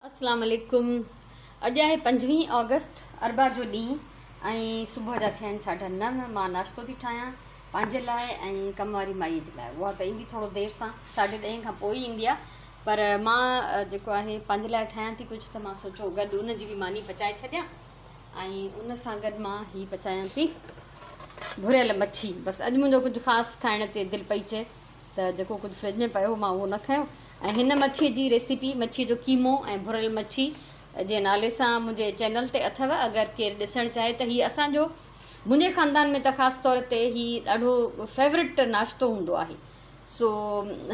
अस्सलाम वालेकुम। अॼु आहे 25 ऑगस्ट अरबा जो ॾींहुं ऐं सुबुह जा थिया आहिनि 9:30। मां नाश्तो थी ठाहियां पंहिंजे लाइ ऐं कम वारी माई जे लाइ। उहा त ईंदी थोरो देरि सां, 10:30 खां पोइ ईंदी आहे, पर मां जेको आहे पंहिंजे लाइ ठाहियां थी कुझु, त मां सोचियो गॾु उन जी बि मानी पचाए छॾियां ऐं उन सां गॾु मां हीअ पचायां थी भुरियल मच्छी। बसि अॼु मुंहिंजो कुझु ख़ासि खाइण ते दिलि पई चए त जेको कुझु फ्रिज में पियो मां उहो न खयो। ऐं हिन मच्छीअ जी रेसिपी, मच्छी जो कीमो ऐं भुरियल मच्छी जे नाले सां मुंहिंजे चैनल ते अथव। अगरि केरु ॾिसणु चाहे त हीअ असांजो, मुंहिंजे ख़ानदान में त ख़ासि तौर ते हीअ ॾाढो फेवरेट नाश्तो हूंदो आहे। सो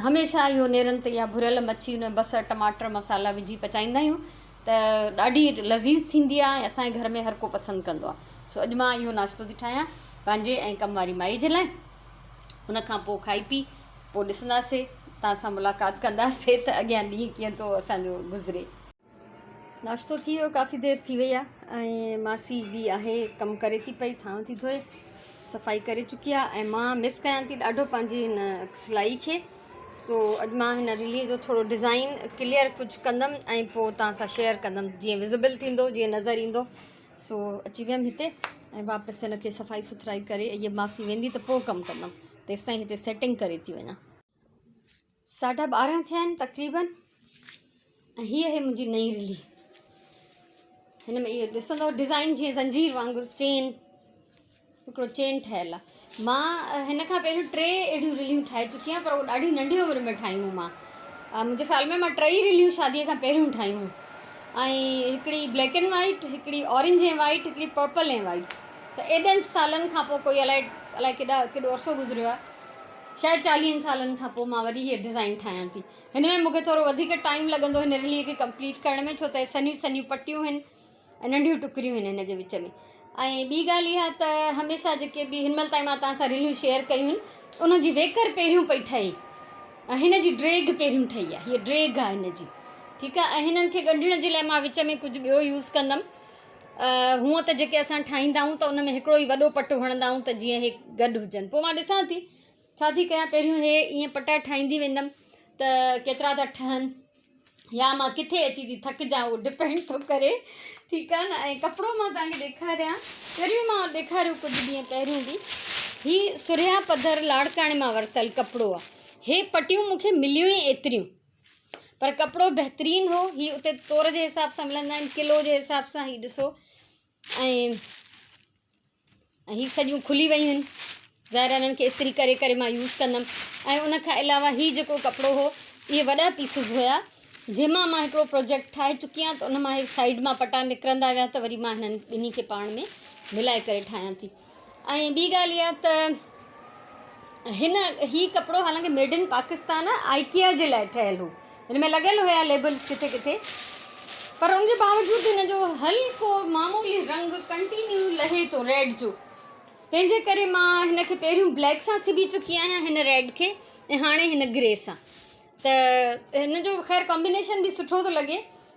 हमेशह इहो नेरनि ते या भुरियल मच्छी हुन बसर टमाटर मसाला विझी पचाईंदा आहियूं त ॾाढी लज़ीज़ थींदी आहे ऐं असांजे घर में हर को पसंदि कंदो आहे। सो अॼु मां इहो नाश्तो थी ठाहियां पंहिंजे ऐं कम वारी माई जे लाइ। उन खां पोइ खाई पी पोइ ॾिसंदासीं, तव्हां सां मुलाक़ात कंदासीं त अॻियां ॾींहुं कीअं थो असांजो गुज़रे। नाश्तो थी वियो, काफ़ी देरि थी वई आहे ऐं मासी बि आहे, कमु करे थी पई, थांव थी धोए, सफ़ाई करे चुकी आहे ऐं मां मिस कयां थी ॾाढो पंहिंजी हिन सिलाई खे। सो अॼु मां हिन रिलीअ जो थोरो डिज़ाइन क्लियर कुझु कंदमि ऐं पोइ तव्हां सां शेयर कंदमि, जीअं विज़िबल थींदो, जीअं नज़र ईंदो। सो अची वियमि हिते ऐं वापसि हिनखे सफ़ाई सुथराई करे, इहा मासी वेंदी त पोइ कमु कंदमि, तेसि ताईं हिते सेटिंग करे थी वञा। 12:30 थिया आहिनि तक़रीबन ऐं हीअ आहे मुंहिंजी नई रिली। हिन में इहो ॾिसंदव डिज़ाइन जीअं ज़ंजीर वांगुरु चेन, हिकिड़ो चेन ठहियलु आहे। मां हिन खां पहिरियों 3 अहिड़ियूं रिलियूं ठाहे चुकी आहियां, पर उहो ॾाढी नंढी उमिरि में ठाहियूं मां। मुंहिंजे ख़्याल में मां 3 रिलियूं शादीअ खां पहिरियों ठाहियूं, ऐं हिकिड़ी ब्लैक एंड वाइट, हिकिड़ी ऑरेंज ऐं वाइट, हिकिड़ी पर्पल ऐं वाइट। त एॾनि सालनि खां पोइ, कोई अलाए केॾो अरसो गुज़रियो आहे, शायदि 40 सालनि खां पोइ मां वरी हीअ डिज़ाइन ठाहियां थी। हिन में मूंखे थोरो वधीक टाइम लॻंदो हिन रिलीअ खे कंप्लीट करण में, छो त सनियूं सनियूं पटियूं आहिनि ऐं नंढियूं टुकरियूं आहिनि हिन जे विच में। ऐं ॿी ॻाल्हि इहा त हमेशह जेके बि हिन महिल ताईं मां तव्हां सां रिलियूं शेयर कयूं आहिनि, उनजी वेकर पहिरियों पई ठहे ऐं हिन जी ड्रेग पहिरियों ठही आहे। हीअ ड्रेग आहे हिन जी, ठीकु आहे। ऐं हिननि खे ॻंढण जे लाइ मां विच में कुझु ॿियो यूज़ कंदमि। हूअं त जेके असां ठाहींदा आहियूं त उन में हिकिड़ो ई वॾो पटु हणंदा आहियूं त जीअं हे गॾु हुजनि। पोइ मां ॾिसां थी छा थी कयां, पहिरियों हे ईअं पटा ठाहींदी वेंदमि त केतिरा था ठहनि, या मां किथे अची थी थकिजां, उहो डिपेंड थो करे, ठीकु आहे न। ऐं कपिड़ो मां तव्हांखे ॾेखारियां, पहिरियों मां ॾेखारियो कुझु ॾींहं पहिरियों बि, हीअ सुरिया पधर लाड़काणे मां वरितलु कपिड़ो आहे। हे पटियूं मूंखे मिलियूं ई एतिरियूं, पर कपिड़ो बहितरीनु हो। हीअ उते तोर जे हिसाब सां मिलंदा आहिनि, किलो जे हिसाब सां। हीअ ॾिसो, ऐं हीअ सॼियूं खुली वयूं आहिनि, ज़ाहिर हिननि खे इस्त्री करे करे मां यूज़ कंदमि। ऐं उन खां अलावा हीअ जेको कपिड़ो हो, इहे वॾा पीसिस हुया, जंहिंमां मां हिकिड़ो प्रोजेक्ट ठाहे चुकी आहियां, त उन मां साइड मां पटा निकिरंदा विया, त वरी मां हिननि ॿिन्ही खे पाण में मिलाए करे ठाहियां थी। ऐं ॿी ॻाल्हि इहा त हीअ कपिड़ो हालांकि मेड इन पाकिस्तान आहे, आइकिया जे लाइ ठहियलु हो, हिन में लॻियल हुया लेबल्स किथे किथे, पर उनजे बावजूदि हिन जो हल्को मामूली रंग कंटिन्यू लहे थो रेड जो, तंहिंजे करे मां हिन खे पहिरियों ब्लैक सां सिबी चुकी आहियां, हिन रेड खे, ऐं हाणे हिन ग्रे सां। त हिन जो ख़ैर कॉम्बिनेशन बि सुठो थो लॻे।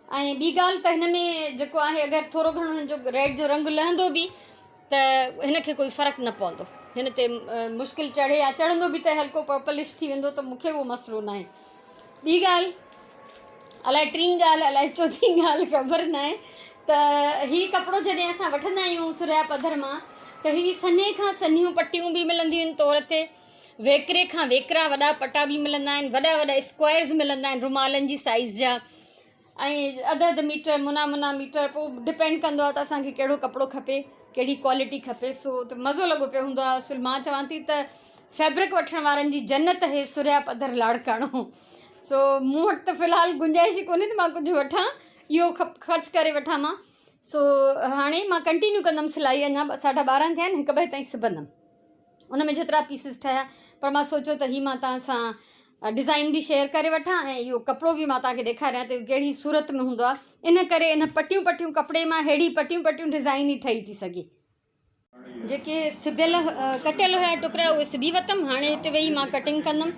ऐं ॿी ॻाल्हि त हिन में जेको आहे, अगरि थोरो घणो हिन जो रेड जो रंग लहंदो बि त हिन खे कोई फ़र्क़ु न पवंदो, हिन ते मुश्किल चढ़े या चढ़ंदो बि त हल्को पर्पलिश थी वेंदो, त मूंखे उहो मसइलो न आहे। ॿी ॻाल्हि, अलाए टीं ॻाल्हि, अलाए चौथीं ॻाल्हि, ख़बर न आहे, त हीअ कपिड़ो जॾहिं असां वठंदा आहियूं सुरिया पधर मां, त हीअ सन्हे खां सन्हियूं पटियूं बि मिलंदियूं आहिनि तौर ते, वेकिरे खां वेकिरा वॾा पटा बि मिलंदा आहिनि, वॾा वॾा स्क्वायर्स मिलंदा आहिनि रुमालनि जी साइज़ जा, ऐं अधु मीटर मुना मीटर। पोइ डिपेंड कंदो आहे त असांखे कहिड़ो कपिड़ो खपे, कहिड़ी क्वालिटी खपे। सो त मज़ो लॻो पियो हूंदो आहे। असुल मां चवां थी त फैब्रिक वठण वारनि जी जन्नत हे सुरिया पधर लाड़काणो। सो मूं वटि त फ़िलहालु गुंजाइश ई कोन्हे त मां कुझु वठां, इहो ख़र्चु करे वठां मां। सो हाणे मां कंटिन्यू कंदमि सिलाई, अञा 12:30 थिया आहिनि, 1 बजे ताईं सिबंदमि। उन में जेतिरा पीसिस ठहिया, पर मां सोचियो त हीअ मां तव्हां सां डिज़ाइन बि शेयर करे वठां, ऐं इहो कपिड़ो बि मां तव्हांखे ॾेखारियां त कहिड़ी सूरत में हूंदो आहे। इन करे इन पटियूं कपिड़े मां अहिड़ी पटियूं डिज़ाइन ई ठही थी सघे। जेके सिबियल कटियल हुया टुकड़ा, उहे सिबी वरितमि। हाणे हिते वेही मां कटिंग कंदमि।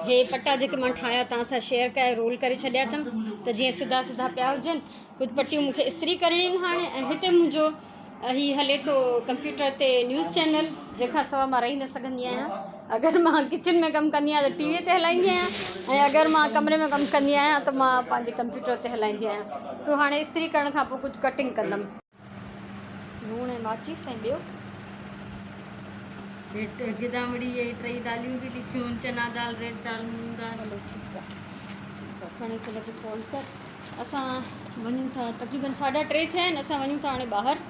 हे पटा जेके मां ठाहिया तव्हां सां शेयर कया, रोल करे छॾिया अथमि, त जीअं सिधा सिधा पिया हुजनि। कुझु पटियूं मूंखे इस्त्री करणियूं आहिनि हाणे। ऐं हिते मुंहिंजो हीअ हले थो कंप्यूटर ते न्यूज़ चैनल, जंहिंखां सवाइ मां रही न सघंदी आहियां। अगरि मां किचन में कमु कंदी आहियां त टीवीअ ते हलाईंदी आहियां, ऐं अगरि मां कमरे में कमु कंदी आहियां त मां पंहिंजे कंप्यूटर ते हलाईंदी आहियां। सो हाणे इस्त्री करण खां पोइ कुझु कटिंग कंदमि। लूणु ऐं माचिस ऐं ॿियो गिदामड़ी ये 3 दालियूं बि लिखियूं, चना दाल, रेड दाल, मूंग दाल। हलो ठीकु आहे, खणी सघे फ़ोन कर। असां वञूं था, तक़रीबन 3:30 थिया आहिनि। असां वञूं था हाणे ॿाहिरि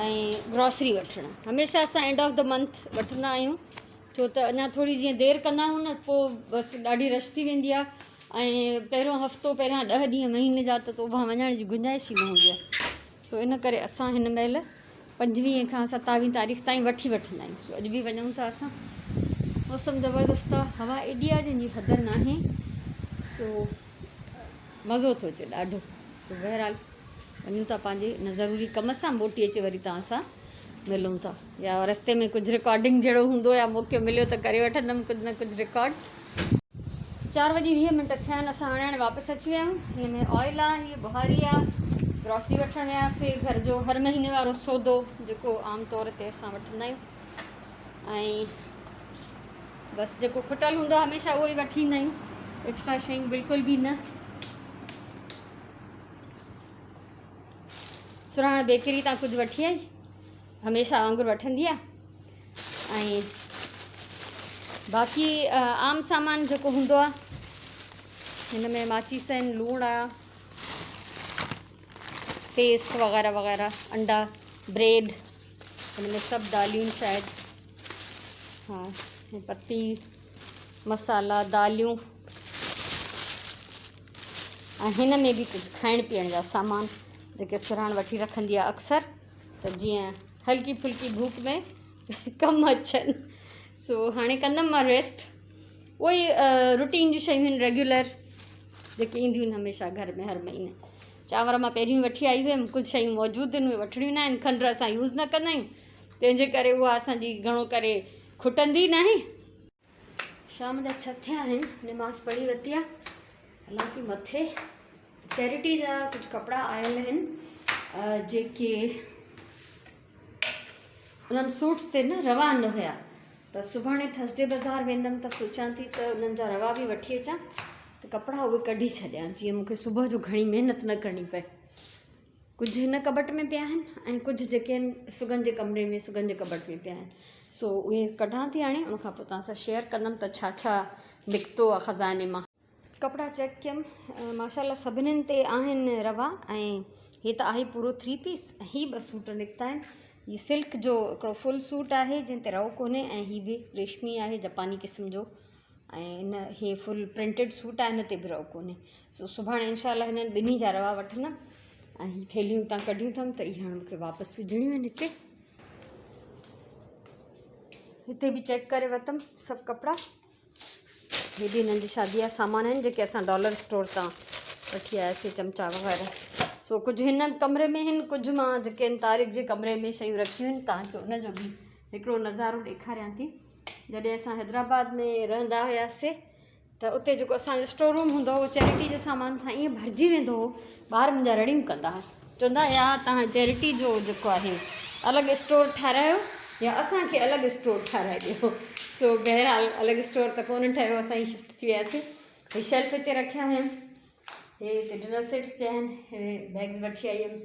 ऐं ग्रॉसरी वठणु। हमेशह असां एंड ऑफ द मंथ वठंदा आहियूं, छो त अञा थोरी जीअं देरि कंदा आहियूं न, पोइ बसि ॾाढी रश थी वेंदी आहे, ऐं पहिरियों हफ़्तो पहिरियां 10 ॾींहं महीने जा त तोभां वञण जी गुंजाइश ई न हूंदी आहे। सो इन करे असां हिन महिल 25 खां 27 तारीख़ ताईं वठी वठंदा आहियूं। सो अॼु बि वञूं था असां। मौसम ज़बरदस्त आहे, हवा एॾी आहे जंहिंजी हद न आहे। सो मज़ो थो अचे ॾाढो। सो बहरहाल वञूं था पंहिंजे इन ज़रूरी कम सां, मोटी अचे वरी तव्हां सां मिलूं था, या रस्ते में कुझु रिकॉर्डिंग जहिड़ो हूंदो या मौक़ो मिलियो त करे वठंदमि कुझु न कुझु रिकॉर्ड। 4:20 थिया आहिनि। असां हाणे वापसि अची विया आहियूं। हिन में ऑयल आहे, हीअ बुहारी आहे। ग्रॉसरी वठणु वियासीं, घर जो हर महीने वारो सौदो जेको आम तौर ते असां वठंदा आहियूं, ऐं बसि जेको खुटल हूंदो आहे हमेशह उहो ई वठी ईंदा आहियूं, एक्स्ट्रा शयूं बिल्कुलु बि न। सुराण बेकरी तां कुझु वठी आई, हमेशह वांगुरु वठंदी आहे। ऐं बाक़ी आम सामान जेको हूंदो आहे, हिन में माचिस आहिनि, लूणु आहे, पेस्ट वग़ैरह वग़ैरह, अंडा, ब्रेड, हिन में सभु दालियूं शायदि, हाँ पत्ती, मसाला, दालियूं, ऐं हिन में बि कुझु खाइण पीअण जा सामान जेके सुराण वठी रखंदी आहे अक्सर, त जीअं हल्की फुल्की भूख में कमु अचनि। सो हाणे कंदमि मां रेस्ट। उहो ई रूटीन जी शयूं आहिनि रेगुलर जेके ईंदियूं आहिनि हमेशह घर में हर महीने। चांवर मां पहिरियों वठी आई हुयमि, कुझु शयूं मौजूदु आहिनि, उहे वठणियूं न आहिनि। खंडु असां यूज़ न कंदा आहियूं, तंहिंजे करे उहा असांजी घणो करे खुटंदी न आहे। शाम जा 6 थिया आहिनि, नमाज़ पढ़ी वरिती आहे। हालांकि मथे चैरिटी जा कुझु कपिड़ा आयल आहिनि जेके उन्हनि सूट्स ते न रवा न हुया, त सुभाणे थर्सडे बाज़ारि वेंदमि त सोचां थी त उन्हनि जा रवा बि वठी अचां, त कपिड़ा उहे कढी छॾियां, जीअं मूंखे सुबुह जो घणी महिनत न करणी पए। कुझु हिन कबट में पिया आहिनि, ऐं कुझु जेके आहिनि सुगन जे कमरे में, सुगन जे कबट में पिया आहिनि। सो उहे कढां थी हाणे, उन खां पोइ तव्हां सां शेयर कंदमि त छा छा निकितो आहे ख़ज़ाने मां। कपिड़ा चेक कयमि, माशाल्लाह सभिनीनि ते आहिनि रवा, ऐं हीअ त आहे पूरो 3 पीस, ऐं हीअ 2 सूट निकिता आहिनि। हीअ सिल्क जो हिकिड़ो फुल सूट आहे जंहिं ते रओ कोन्हे, ऐं हीअ बि रेशमी आहे जापानी क़िस्म जो, ऐं इन हीअ फुल प्रिंटेड सूट आहे, हिन ते बि रओ कोन्हे। सो सुभाणे इंशाल्लाह हिननि ॿिन्ही जा रवा वठंदमि, ऐं हीअ थैलियूं तव्हां कढियूं अथमि त इहे हाणे मूंखे वापसि विझणियूं आहिनि। हिते बि चेक करे वरितमि सभु कपिड़ा। हे बि हिननि जी शादी जा सामान आहिनि जेके असां डॉलर स्टोर तां वठी आयासीं, चमचा वग़ैरह। सो कुझु हिन कमरे में आहिनि, कुझु मां जेके आहिनि तारिक जे कमरे में शयूं रखियूं आहिनि। तव्हांखे उनजो बि हिकिड़ो नज़ारो ॾेखारियां थी। जॾहिं असां हैदराबाद में रहंदा हुआसीं त उते जेको असांजो स्टोर रूम हूंदो हुओ, चैरिटी जे सामान सां ईअं भरिजी वेंदो हो। ॿार मुंहिंजा रड़ियूं कंदा हुआ, चवंदा या तव्हां चैरिटी जो जेको आहे अलॻि स्टोर ठारायो, या असांखे अलॻि स्टोर ठाराए ॾियो। सो बहरहाल अलॻि स्टोर त कोन ठहियो, असां ई शिफ्ट थी वियासीं। हीअ शेल्फ हिते रखिया हुयमि, हे हिते डिनर सेट्स पिया आहिनि, हे बैग्स वठी आई हुयमि,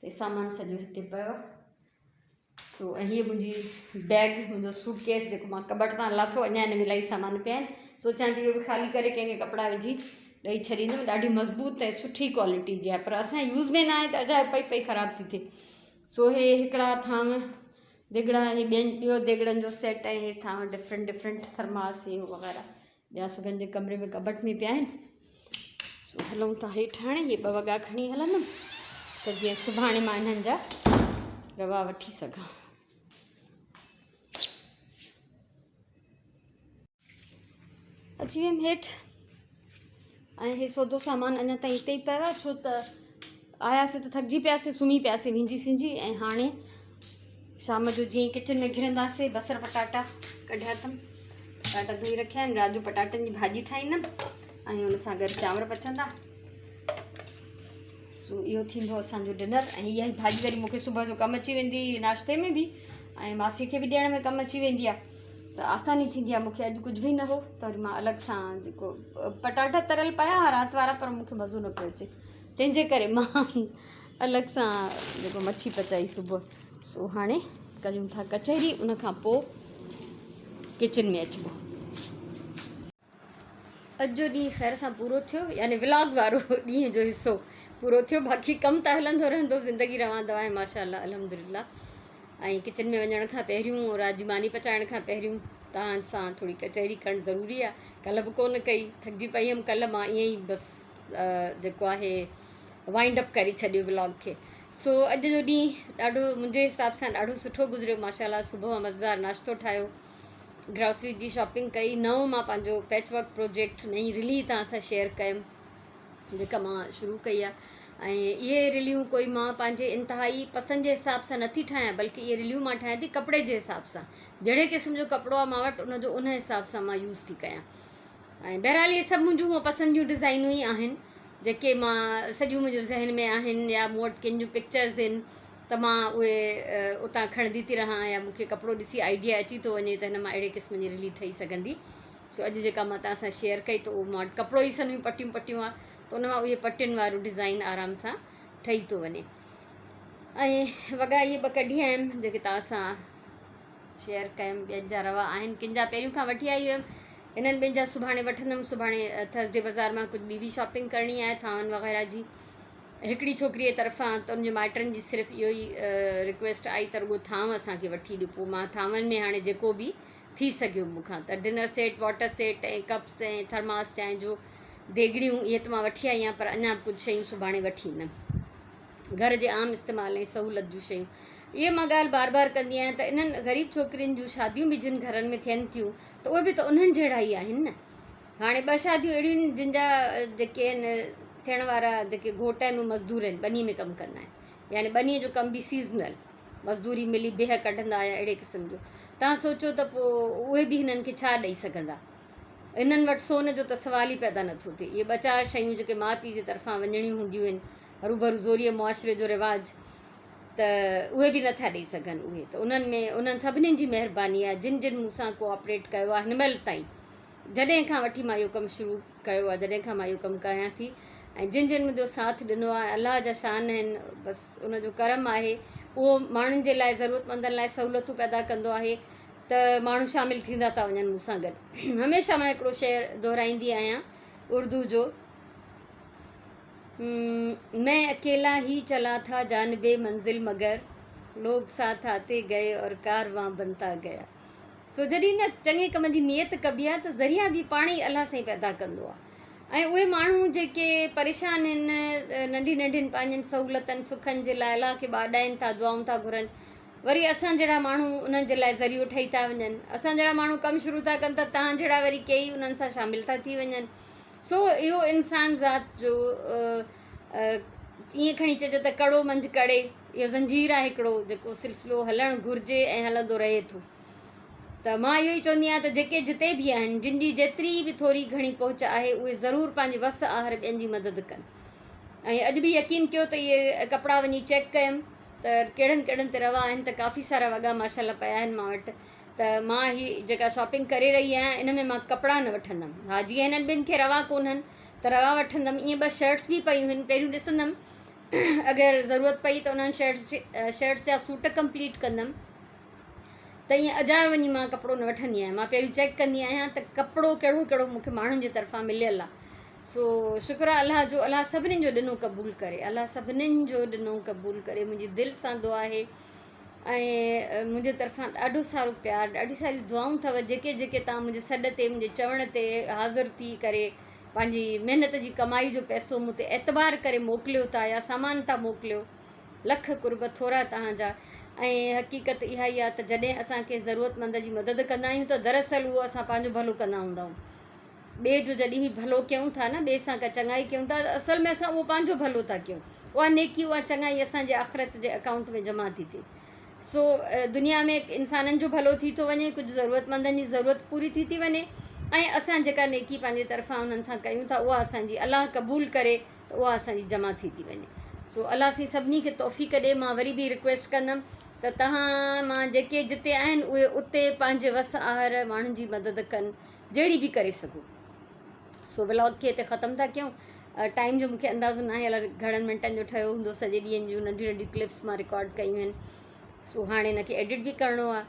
ते सामान सॼो हिते पियो आहे। सो ऐं हीअ मुंहिंजी बैग, मुंहिंजो सूटकेस जेको मां कबट तां लाथो, अञा हिन में इलाही सामान पिया आहिनि। सोचां थी इहो बि ख़ाली करे कंहिंखे कपिड़ा विझी ॾेई छॾींदमि। ॾाढी मज़बूत ऐं सुठी क्वालिटी जी आहे, पर असां यूज़ में न आहे त अजायो पई पई ख़राबु थी थिए। सो हे हिकिड़ा थांव देॻड़ा, हे ॿियो देॻड़नि जो सेट, ऐं हे थांव डिफरेंट थर्मास हे वग़ैरह ॿिया सुगन जे कमरे में कबट में पिया आहिनि। सो हलूं था हेठि हाणे। इहे 2 वॻा खणी हलंदमि त जीअं सुभाणे मां हिननि जा रवा वठी सघां। अची वियमि हेठि, ऐं हे सौदो सामान अञा ताईं हिते ई पियो आहे, छो त आयासीं त थकिजी पियासीं, सुम्ही पियासीं विंझी सिंझी। ऐं हाणे शाम जो जीअं किचन में घिरंदासीं, बसर पटाटा कढिया अथमि, पटाटा धोई रखिया आहिनि। राति जो पटाटनि जी भाॼी ठाहींदमि, ऐं हुन सां गॾु चांवर पचंदा। सो इहो थींदो असांजो डिनर। ऐं इहा ई भाॼी वरी मूंखे सुबुह जो कमु अची वेंदी नाश्ते में बि, ऐं मासी खे बि ॾियण में कमु अची वेंदी आहे। त आसानी थींदी आहे। मूंखे अॼु कुझु बि न हो त वरी मां अलॻि सां जेको पटाटा तरियल पिया हुआ राति वारा, पर मूंखे मज़ो न पियो अचे, तंहिंजे करे मां अलॻि सां जेको मच्छी पचाई सुबुह। सो हाणे कयूं था कचहरी, उन खां पोइ किचन में अचिबो। अॼु जो ॾींहुं ख़ैर सां पूरो थियो, यानी व्लॉग वारो ॾींहं जो हिसो पूरो थियो। बाक़ी कमु त हलंदो रहंदो, ज़िंदगी रवंदो आहे माशाअल्लाह अल्हम्दुलिल्लाह। ऐं किचन में वञण खां पहिरियों और रात जी मानी पचाइण खां पहिरियों तव्हां सां थोरी कचहरी करणु ज़रूरी आहे। कल्ह बि कोन कई, थकिजी पई हुअमि कल्ह मां, ईअं ई बसि जेको आहे वाइंड अप करे छॾियो व्लॉग खे। सो अॼु जो ॾींहुं ॾाढो मुंहिंजे हिसाब सां ॾाढो सुठो गुज़रियो माशाअल्लाह। सुबुह मज़ेदार नाश्तो ठाहियो, ग्रॉसरी जी शॉपिंग कई, नओं मां पंहिंजो पैच वर्क प्रोजेक्ट नई रिली तव्हां सां शेयर कयमि जेका मां शुरू कई आहे। ऐं इहे रिलियूं कोई मां पंहिंजे इंतिहाई पसंदि जे हिसाब सां नथी ठाहियां, बल्कि इहे रिलियूं मां ठाहियां थी कपिड़े जे हिसाब सां। जहिड़े क़िस्म जो कपिड़ो आहे मां वटि उनजो उन हिसाब सां मां यूज़ थी कयां। ऐं बहरहाल इहे सभु मुंहिंजूं उहे पसंदि जूं डिज़ाइनूं ई आहिनि जेके मां सॼियूं मुंहिंजो ज़हन में आहिनि, या मूं वटि कंहिंजूं पिक्चर्स आहिनि त मां उहे उतां खणंदी थी रहां, या मूंखे कपिड़ो ॾिसी आइडिया अची थो वञे त हिन मां अहिड़े क़िस्म जी रिली ठही सघंदी। सो अॼु जेका मां तव्हां सां शेयर कई त उहो मां वटि कपिड़ो ई सन्हियूं पटियूं पटियूं आहे, त उन मां उहे पटियुनि वारो डिज़ाइन आराम सां ठही थो वञे। ऐं वॻा इहे ॿ कढी आयमि जेके तव्हां सां शेयर कयमि, ॿियनि जा रवा आहिनि, किन जा पहिरियों खां वठी आई हुयमि, इन्हनि ॿिनि जा सुभाणे वठंदमि। सुभाणे थर्सडे बाज़ार मां कुझु ॿी बि शॉपिंग करणी आहे थांवन वग़ैरह जी, हिकिड़ी छोकिरीअ तरफ़ां, त उनजे माइटनि जी सिर्फ़ु इहो ई रिक्वेस्ट आई त रुॻो थांव असांखे वठी ॾियो। पोइ मां थांवन में हाणे जेको बि थी सघियो मूंखां, त डिनर सेट, वाटर सेट ऐं कप्स ऐं थर्मास, चांहि जो देगड़ियूं, इहे त मां वठी आई आहियां, पर अञा कुझु शयूं सुभाणे वठी ईंदमि। घर जे आम इस्तेमालु ऐं सहूलियत जूं शयूं, इहे मां ॻाल्हि बार बार कंदी आहियां त इन्हनि ग़रीब छोकिरियुनि जूं शादियूं बि जिन घरनि में थियनि थियूं त उहे बि त उन्हनि जहिड़ा ई आहिनि न। हाणे 2 शादियूं अहिड़ियूं आहिनि जिन जा जेके आहिनि थियण वारा जेके घोट आहिनि उहे मज़दूर आहिनि, ॿनी में कमु कंदा आहिनि, यानी ॿनीअ जो कमु बि सीज़नल, मज़दूरी मिली बिह कढंदा या अहिड़े क़िस्म जो। तव्हां सोचो त पोइ उहे बि हिननि खे छा ॾेई सघंदा। इन्हनि वटि सोन जो त सवाल ई पैदा नथो थिए। इहे 2-4 शयूं जेके माउ पीउ जे तरफ़ां वञणियूं हूंदियूं आहिनि, हरूभरू ज़ोरीअ मुआशिरे जो रिवाज, त उहे बि नथा ॾेई सघनि। उहे त उन्हनि सभिनीनि जी महिरबानी आहे जिन जिन मूंसां कोऑपरेट कयो आहे हिन महिल ताईं, जॾहिं खां वठी मां इहो कमु शुरू कयो आहे, जॾहिं खां मां इहो कमु कयां थी, ऐं जिन जिन मुंहिंजो साथ ॾिनो आहे, अलाह जा शान आहिनि, बसि उनजो करम आहे। उहो माण्हुनि जे लाइ, ज़रूरतमंदनि लाइ सहूलियतूं पैदा कंदो आहे त माण्हू शामिलु थींदा था वञनि मूंसां गॾु। हमेशह मां हिकिड़ो शेर दोहराईंदी आहियां उर्दू जो, मैं अकेला ही चला था जानबे मंजिल मगर लोग साथ आते गए और कारवां बनता गया। सो जॾहिं न चङे कम जी नियत कबी आहे त ज़रिया बि पाण ई अलाह साईं पैदा कंदो आहे। ऐं उहे माण्हू जेके परेशान आहिनि नंढी नंढियुनि पंहिंजनि सहूलियतनि सुखनि जे लाइ अलाह खे ॿाॾाइनि था, दुआऊं था घुरनि, वरी असां जहिड़ा माण्हू उन्हनि जे लाइ ज़रियो ठही था वञनि। असां जहिड़ा माण्हू कमु शुरू था कनि त तव्हां जहिड़ा वरी कई उन्हनि सां शामिलु था थी वञनि। सो इहो इंसान ज़ात जो ईअं खणी चइजे त कड़ो मंझि कड़े, इहो ज़ंजीर आहे हिकिड़ो जेको सिलसिलो हलणु घुरिजे ऐं हलंदो रहे थो। त मां इहो ई चवंदी आहियां त जेके जिते बि आहिनि, जिन जी जेतिरी बि थोरी घणी पहुच आहे, उहे ज़रूरु पंहिंजे वस आहर ॿियनि जी मदद कनि। ऐं अॼु बि यकीन कयो त इहे कपिड़ा वञी चेक कयमि त कहिड़नि कहिड़नि ते रवा आहिनि, त काफ़ी सारा वॻा माशाल्लाह पिया आहिनि मां वटि। त मां हीअ जेका शॉपिंग करे रही आहियां इन में मां कपिड़ा न वठंदमि। हा, जीअं हिननि ॿिनि खे रवा कोन्हनि त रवा वठंदमि। ईअं 2 शर्ट्स बि पयूं आहिनि, पहिरियों ॾिसंदमि अगरि ज़रूरत पई त उन्हनि शर्ट्स जा सूट कंप्लीट कंदमि। त ईअं अजायो वञी मां कपिड़ो न वठंदी आहियां, मां पहिरियों चेक कंदी आहियां त कपिड़ो कहिड़ो कहिड़ो मूंखे माण्हुनि जे तरफ़ां मिलियल आहे। सो शुक्र आहे अलाह जो, अलाह सभिनीनि जो ॾिनो क़बूलु करे, अलाह सभिनीनि जो ॾिनो क़बूलु करे। मुंहिंजी दिलि सां दुआ आहे ऐं मुंहिंजे तरफ़ां ॾाढो सारो प्यारु, ॾाढी सारी दुआऊं अथव जेके जेके तव्हां मुंहिंजे सॾ ते, मुंहिंजे चवण ते हाज़िर थी करे पंहिंजी महिनत जी कमाई जो पैसो मूं ते एतबार करे मोकिलियो था या सामान था मोकिलियो। लख कुर्ब थोरा तव्हांजा। ऐं हक़ीक़त इहा ई आहे त जॾहिं असां कंहिं ज़रूरतमंद जी मदद कंदा आहियूं त दरअसल उहो असां पंहिंजो भलो कंदा हूंदा आहियूं। ॿिए जो जॾहिं बि भलो कयूं था न, ॿिए सां का चङाई कयूं था, त असल में असां उहो पंहिंजो भलो था कयूं। उहा नेकी, उहा चङाई असांजे आख़िरत जे अकाउंट में जमा थी थिए। सो दुनिया में इंसाननि जो भलो थी थो वञे, कुझु ज़रूरतमंदनि जी ज़रूरत पूरी थी वञे, ऐं असां जेका नेकी पंहिंजे तरफ़ां उन्हनि सां कयूं था उहा असांजी अलाह क़बूलु करे त उहा असांजी जमा थी वञे। सो अलाह साईं सभिनी खे तौफ़ीक़ ॾिए। मां वरी बि रिक्वेस्ट कंदमि त तव्हां मां जेके जिते आहिनि उहे उते पंहिंजे वस आहर माण्हुनि जी मदद कनि जहिड़ी बि करे सघो। सो व्लॉग खे हिते ख़तमु था कयूं। टाइम जो मूंखे अंदाज़ो न आहे अलाए घणनि मिंटनि जो ठहियो हूंदो। सॼे ॾींहंनि जूं नंढियूं नंढियूं क्लिप्स मां रिकॉर्ड कयूं आहिनि। सो हाणे हिनखे एडिट बि करिणो आहे।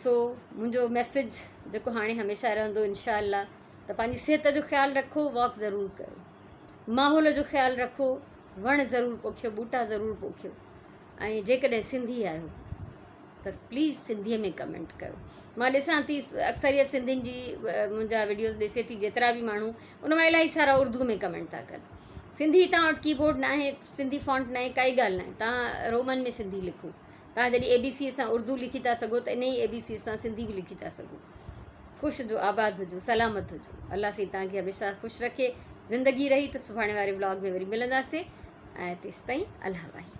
सो मुंहिंजो मैसेज जेको हाणे हमेशह रहंदो इंशाअल्लाह त पंहिंजी सिहत जो ख़्यालु रखो, वॉक ज़रूरु कयो, माहौल जो ख़्यालु रखो, वण ज़रूरु पोखियो, ॿूटा ज़रूरु पोखियो, ऐं जेकॾहिं सिंधी आहियो त प्लीज़ सिंधीअ में कमेंट कयो। मां ॾिसां थी अक्सरियत सिंधियुनि जी मुंहिंजा वीडियोस ॾिसे थी, जेतिरा बि माण्हू उन मां इलाही सारा उर्दू में कमेंट था कनि। सिंधी तव्हां वटि कीबोर्ड न आहे, सिंधी फॉन्ट न आहे, काई ॻाल्हि न आहे, तव्हां रोमन में सिंधी लिखो। तव्हां जॾहिं ABC सां उर्दू लिखी था सघो त इन ई ABC सां सिंधी बि लिखी था सघो। ख़ुशि हुजो, आबाद हुजो, सलामत हुजो। अलाह साईं तव्हांखे हमेशह ख़ुशि रखे। ज़िंदगी रही त सुभाणे वारे व्लॉग में वरी मिलंदासीं। ऐं तेसिताईं अलाह भाई।